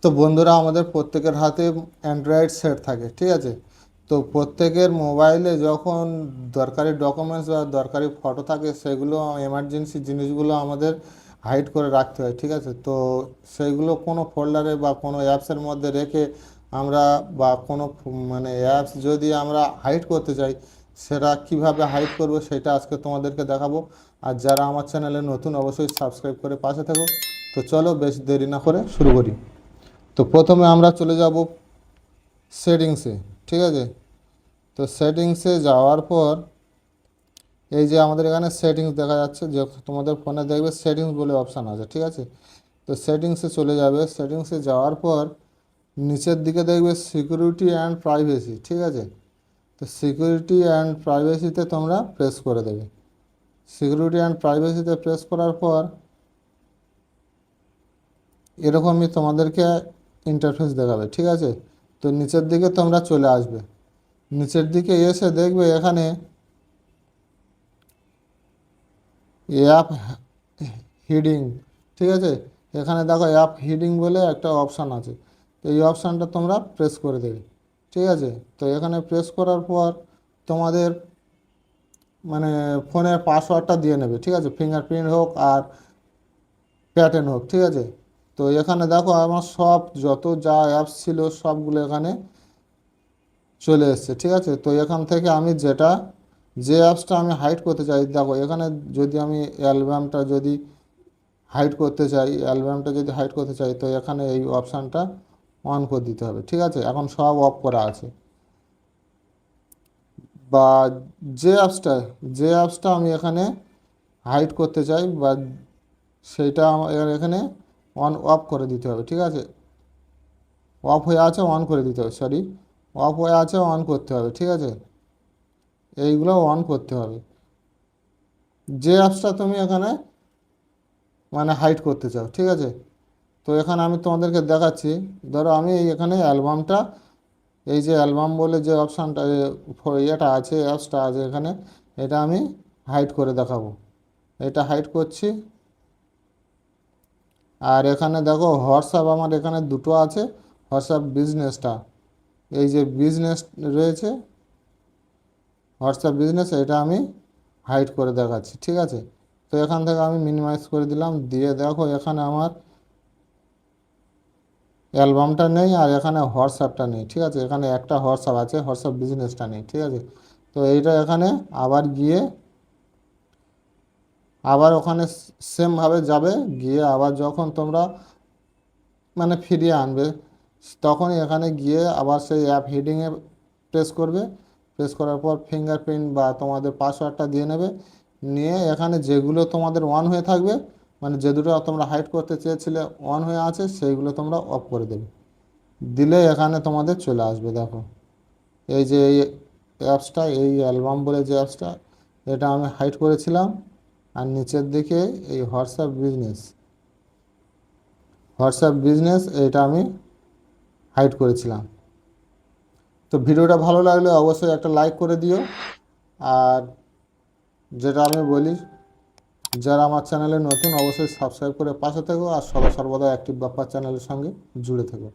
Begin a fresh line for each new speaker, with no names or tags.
তো বন্ধুরা, আমাদের প্রত্যেকের হাতে অ্যান্ড্রয়েড সেট থাকে, ঠিক আছে। তো প্রত্যেকের মোবাইলে যখন দরকারি ডকুমেন্টস বা দরকারি ফটো থাকে, সেগুলো এমার্জেন্সি জিনিসগুলো আমাদের হাইড করে রাখতে হয়, ঠিক আছে। তো সেইগুলো কোনো ফোল্ডারে বা কোনো অ্যাপসের মধ্যে রেখে আমরা, বা কোনো মানে অ্যাপস যদি আমরা হাইড করতে চাই, সেটা কিভাবে হাইড করব সেটা আজকে তোমাদেরকে দেখাবো। আর যারা আমার চ্যানেলে নতুন, অবশ্যই সাবস্ক্রাইব করে পাশে থাকো। তো চলো, বেশ দেরি না করে শুরু করি। তো প্রথমে আমরা চলে যাব সেটিংসে, ঠিক আছে। তো সেটিংসে যাওয়ার পর এই যে আমাদের এখানে সেটিংস দেখা যাচ্ছে, যে তোমাদের ফোনে দেখবে সেটিংস বলে অপশান আছে, ঠিক আছে। তো সেটিংসে চলে যাবে। সেটিংসে যাওয়ার পর নিচের দিকে দেখবে সিকিউরিটি অ্যান্ড প্রাইভেসি, ঠিক আছে। তো সিকিউরিটি অ্যান্ড প্রাইভেসিতে তোমরা প্রেস করে দেবে। সিকিউরিটি অ্যান্ড প্রাইভেসিতে প্রেস করার পর এরকমই তোমাদেরকে ইন্টারফেস দেখাবে, ঠিক আছে। তো নিচের দিকে তোমরা চলে আসবে। নিচের দিকে এসে দেখবে এখানে অ্যাপ হিডিং, ঠিক আছে। এখানে দেখো অ্যাপ হিডিং বলে একটা অপশান আছে। তো এই অপশানটা তোমরা প্রেস করে দেবে, ঠিক আছে। তো এখানে প্রেস করার পর তোমাদের মানে ফোনের পাসওয়ার্ডটা দিয়ে নেবে, ঠিক আছে। ফিঙ্গারপ্রিন্ট হোক আর প্যাটার্ন হোক, ঠিক আছে। তো এখানে দেখো আমার সব যত যা অ্যাপস ছিল সবগুলো এখানে চলে এসছে, ঠিক আছে। তো এখান থেকে আমি যে অ্যাপসটা আমি হাইড করতে চাই, দেখো এখানে যদি আমি অ্যালবামটা যদি হাইড করতে চাই, তো এখানে এই অপশানটা অন করে দিতে হবে, ঠিক আছে। এখন সব অফ করা আছে। বা যে অ্যাপসটা যে অ্যাপসটা আমি এখানে হাইড করতে চাই, বা সেইটা আমার এখানে অন অফ করে দিতে হবে, ঠিক আছে। অফ হয়ে আছে অন করে দিতে হবে, সরি, অফ হয়ে আছে অন করতে হবে, ঠিক আছে। এইগুলো অন করতে হবে। যে অ্যাপসটা তুমি এখানে মানে হাইড করতে চাও, ঠিক আছে। তো এখানে আমি তোমাদেরকে দেখাচ্ছি। ধরো আমি এখানে অ্যালবামটা, এই যে অ্যালবাম বলে যে অপশানটা ইয়েটা আছে, অ্যাপসটা আছে এখানে, এটা আমি হাইড করে দেখাবো। এটা হাইড করছি। আর এখানে দেখো হোয়াটসঅ্যাপ আমার এখানে দুটো আছে। হোয়াটসঅ্যাপ বিজনেসটা, এই যে বিজনেস রয়েছে, হোয়াটসঅ্যাপ বিজনেস, এটা আমি হাইড করে দেখাচ্ছি, ঠিক আছে। তো এখান থেকে আমি মিনিমাইজ করে দিলাম, দিয়ে দেখো এখানে আমার অ্যালবামটা নেই, আর এখানে হোয়াটসঅ্যাপটা নেই, ঠিক আছে। এখানে একটা হোয়াটসঅ্যাপ আছে, হোয়াটসঅ্যাপ বিজনেসটা নেই, ঠিক আছে। তো এইটা এখানে আবার গিয়ে আবার ওখানে সেমভাবে যাবে, গিয়ে আবার যখন তোমরা মানে ফিরিয়ে আনবে, তখনই এখানে গিয়ে আবার সেই অ্যাপ হিডিংয়ে প্রেস করবে। প্রেস করার পর ফিঙ্গারপ্রিন্ট বা তোমাদের পাসওয়ার্ডটা দিয়ে নেবে। নিয়ে এখানে যেগুলো তোমাদের অন হয়ে থাকবে, মানে যে দুটো তোমরা হাইড করতে চেয়েছিলে অন হয়ে আছে, সেইগুলো তোমরা অফ করে দেবে। দিলে এখানে তোমাদের চলে আসবে। দেখো এই যে এই অ্যাপসটা, এই অ্যালবাম বলে যে অ্যাপসটা, এটা আমি হাইড করেছিলাম। আর নিচের দিকে এই হোয়াটসঅ্যাপ বিজনেস এটা আমি হাইড করেছিলাম। তো ভিডিওটা ভালো লাগলে অবশ্যই একটা লাইক করে দিও। আর যেটা আমি বলি, যারা আমার চ্যানেলে নতুন, অবশ্যই সাবস্ক্রাইব করে পাশে থেকো, আর সদা সর্বদা অ্যাক্টিভ বাপ্পা চ্যানেলের সঙ্গে জুড়ে থেকো।